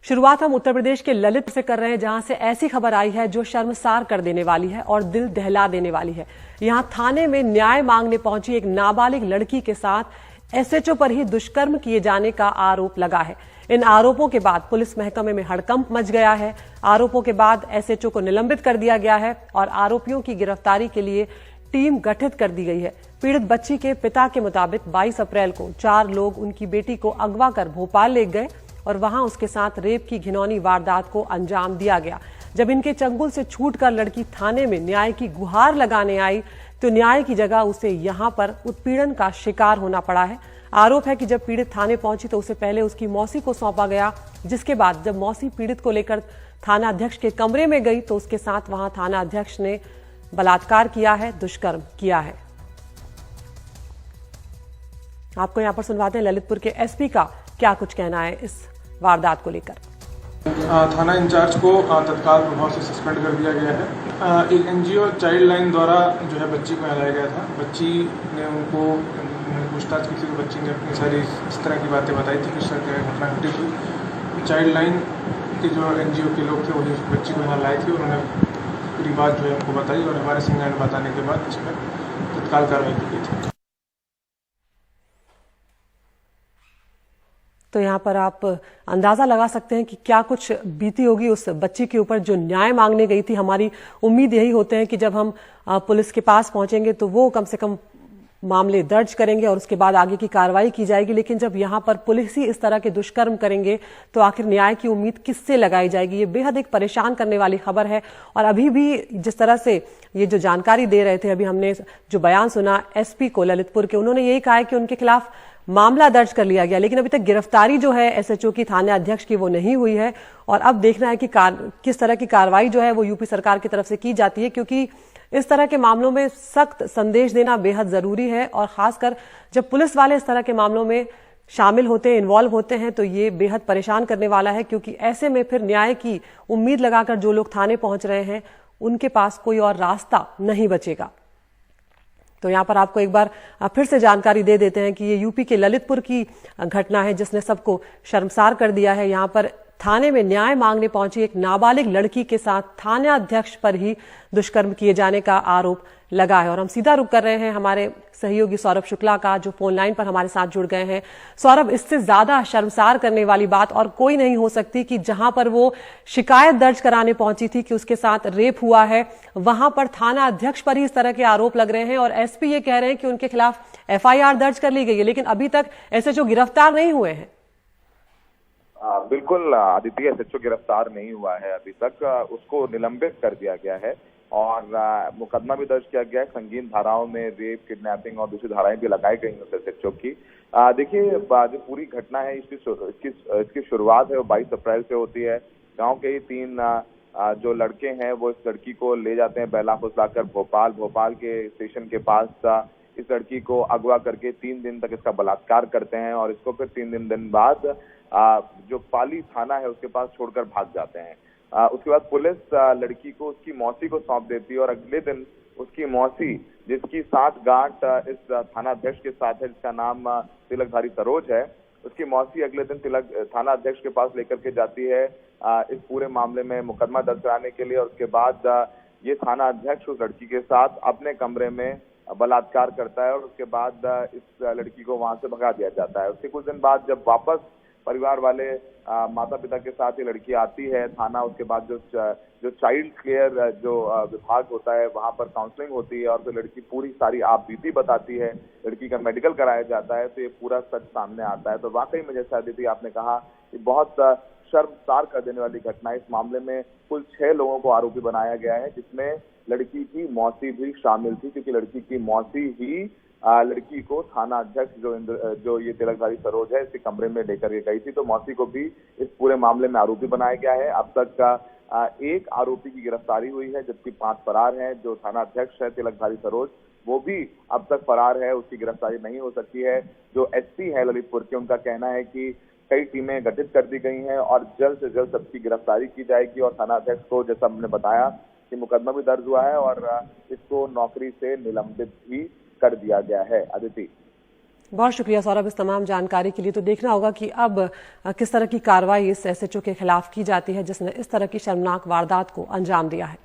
शुरुआत हम उत्तर प्रदेश के ललित से कर रहे हैं, जहां से ऐसी खबर आई है जो शर्मसार कर देने वाली है और दिल दहला देने वाली है। यहां थाने में न्याय मांगने पहुंची एक नाबालिग लड़की के साथ एसएचओ पर ही दुष्कर्म किए जाने का आरोप लगा है। इन आरोपों के बाद पुलिस महकमे में हड़कंप मच गया है। आरोपों के बाद एसएचओ को निलंबित कर दिया गया है और आरोपियों की गिरफ्तारी के लिए टीम गठित कर दी गई है। पीड़ित बच्ची के पिता के मुताबिक 22 अप्रैल को 4 लोग उनकी बेटी को अगवा कर भोपाल ले गए और वहां उसके साथ रेप की घिनौनी वारदात को अंजाम दिया गया। जब इनके चंगुल से छूटकर लड़की थाने में न्याय की गुहार लगाने आई तो न्याय की जगह उसे यहां पर उत्पीड़न का शिकार होना पड़ा है। आरोप है कि जब पीड़ित थाने पहुंची तो उसे पहले उसकी मौसी को सौंपा गया, जिसके बाद जब मौसी पीड़ित को लेकर थाना अध्यक्ष के कमरे में गई तो उसके साथ वहां थाना अध्यक्ष ने बलात्कार किया है, दुष्कर्म किया है। आपको यहां पर सुनवाते हैं ललितपुर के एसपी का क्या कुछ कहना है इस वारदात को लेकर। थाना इंचार्ज को तत्काल प्रभाव से सस्पेंड कर दिया गया है। एक एनजीओ चाइल्ड लाइन द्वारा जो है बच्ची को यहाँ लाया गया था। बच्ची ने उनको पूछताछ की थी तो बच्ची ने अपनी सारी इस तरह की बातें बताई थी कि इस तरह की घटना घटी थी। चाइल्ड लाइन के जो एनजीओ के लोग थे वही उस बच्ची को यहाँ लाए थे। उन्होंने पूरी बात जो है उनको बताई और हमारे संज्ञान बताने के बाद इस पर तत्काल कार्रवाई की गई थी। तो यहाँ पर आप अंदाजा लगा सकते हैं कि क्या कुछ बीती होगी उस बच्ची के ऊपर जो न्याय मांगने गई थी। हमारी उम्मीद यही होते हैं कि जब हम पुलिस के पास पहुंचेंगे तो वो कम से कम मामले दर्ज करेंगे और उसके बाद आगे की कार्रवाई की जाएगी। लेकिन जब यहाँ पर पुलिस ही इस तरह के दुष्कर्म करेंगे तो आखिर न्याय की उम्मीद किससे लगाई जाएगी। ये बेहद एक परेशान करने वाली खबर है। और अभी भी जिस तरह से ये जो जानकारी दे रहे थे, अभी हमने जो बयान सुना एसपी को ललितपुर के, उन्होंने यही कहा है कि उनके खिलाफ मामला दर्ज कर लिया गया, लेकिन अभी तक गिरफ्तारी जो है एसएचओ की थाने अध्यक्ष की वो नहीं हुई है। और अब देखना है कि किस तरह की कार्रवाई जो है वो यूपी सरकार की तरफ से की जाती है, क्योंकि इस तरह के मामलों में सख्त संदेश देना बेहद जरूरी है। और खासकर जब पुलिस वाले इस तरह के मामलों में शामिल होते हैं, इन्वॉल्व होते हैं, तो ये बेहद परेशान करने वाला है, क्योंकि ऐसे में फिर न्याय की उम्मीद लगाकर जो लोग थाने पहुंच रहे हैं उनके पास कोई और रास्ता नहीं बचेगा। तो यहाँ पर आपको एक बार फिर से जानकारी दे देते हैं कि ये यूपी के ललितपुर की घटना है जिसने सबको शर्मसार कर दिया है। यहाँ पर थाने में न्याय मांगने पहुंची एक नाबालिग लड़की के साथ थाने अध्यक्ष पर ही दुष्कर्म किए जाने का आरोप लगा है। और हम सीधा रुख कर रहे हैं हमारे सहयोगी सौरभ शुक्ला का, जो फोन लाइन पर हमारे साथ जुड़ गए हैं। सौरभ, इससे ज्यादा शर्मसार करने वाली बात और कोई नहीं हो सकती कि जहां पर वो शिकायत दर्ज कराने पहुंची थी कि उसके साथ रेप हुआ है, वहां पर थाना अध्यक्ष पर ही इस तरह के आरोप लग रहे हैं और एसपी ये कह रहे हैं कि उनके खिलाफ एफआईआर दर्ज कर ली गई है, लेकिन अभी तक एसएचओ गिरफ्तार नहीं हुए हैं। बिल्कुल आदित्य, एसएचओ गिरफ्तार नहीं हुआ है अभी तक। उसको निलंबित कर दिया गया है और मुकदमा भी दर्ज किया गया है। संगीन धाराओं में रेप, किडनैपिंग और दूसरी धाराएं भी लगाई गई हैं एसएचओ की। देखिए, जो पूरी घटना है इसकी शुरुआत है वो 22 अप्रैल से होती है। गांव के ही 3 जो लड़के हैं वो इस लड़की को ले जाते हैं बहला फुसलाकर भोपाल के स्टेशन के पास इस लड़की को अगवा करके 3 दिन तक इसका बलात्कार करते हैं और इसको फिर 3 दिन बाद जो पाली थाना है उसके पास छोड़कर भाग जाते हैं। उसके बाद पुलिस लड़की को उसकी मौसी को सौंप देती है और अगले दिन उसकी मौसी, जिसकी साथ गांठ इस थाना अध्यक्ष के साथ है, जिसका नाम तिलकधारी सरोज है, उसकी मौसी अगले दिन थाना अध्यक्ष के पास लेकर के जाती है इस पूरे मामले में मुकदमा दर्ज कराने के लिए। और उसके बाद ये थाना अध्यक्ष उस लड़की के साथ अपने कमरे में बलात्कार करता है और उसके बाद इस लड़की को वहां से भगा दिया जाता है। उसके कुछ दिन बाद जब वापस परिवार वाले माता पिता के साथ ये लड़की आती है थाना, उसके बाद जो चाइल्ड केयर जो विभाग होता है वहां पर काउंसलिंग होती है और फिर लड़की पूरी सारी आप बीती बताती है, लड़की का मेडिकल कराया जाता है, तो ये पूरा सच सामने आता है। तो वाकई में जैसा अदिति आपने कहा कि बहुत शर्मसार कर देने वाली घटना है। इस मामले में कुल 6 लोगों को आरोपी बनाया गया है, जिसमें लड़की की मौसी भी शामिल थी, क्योंकि लड़की की मौसी ही लड़की को थाना अध्यक्ष जो ये तिलकधारी सरोज है इसके कमरे में लेकर के गई थी। तो मौसी को भी इस पूरे मामले में आरोपी बनाया गया है। अब तक 1 आरोपी की गिरफ्तारी हुई है, जबकि 5 फरार हैं। जो थाना अध्यक्ष है तिलकधारी सरोज, वो भी अब तक फरार है, उसकी गिरफ्तारी नहीं हो सकी है। जो एसपी है ललितपुर के, उनका कहना है कि कई टीमें गठित कर दी गई हैं और जल्द से जल्द सबकी गिरफ्तारी की जाएगी। और थाना अध्यक्ष को, जैसा हमने बताया, कि मुकदमा भी दर्ज हुआ है और इसको नौकरी से निलंबित भी कर दिया गया है। अदिति। बहुत शुक्रिया सौरभ इस तमाम जानकारी के लिए। तो देखना होगा कि अब किस तरह की कार्रवाई इस SHO के खिलाफ की जाती है जिसने इस तरह की शर्मनाक वारदात को अंजाम दिया है।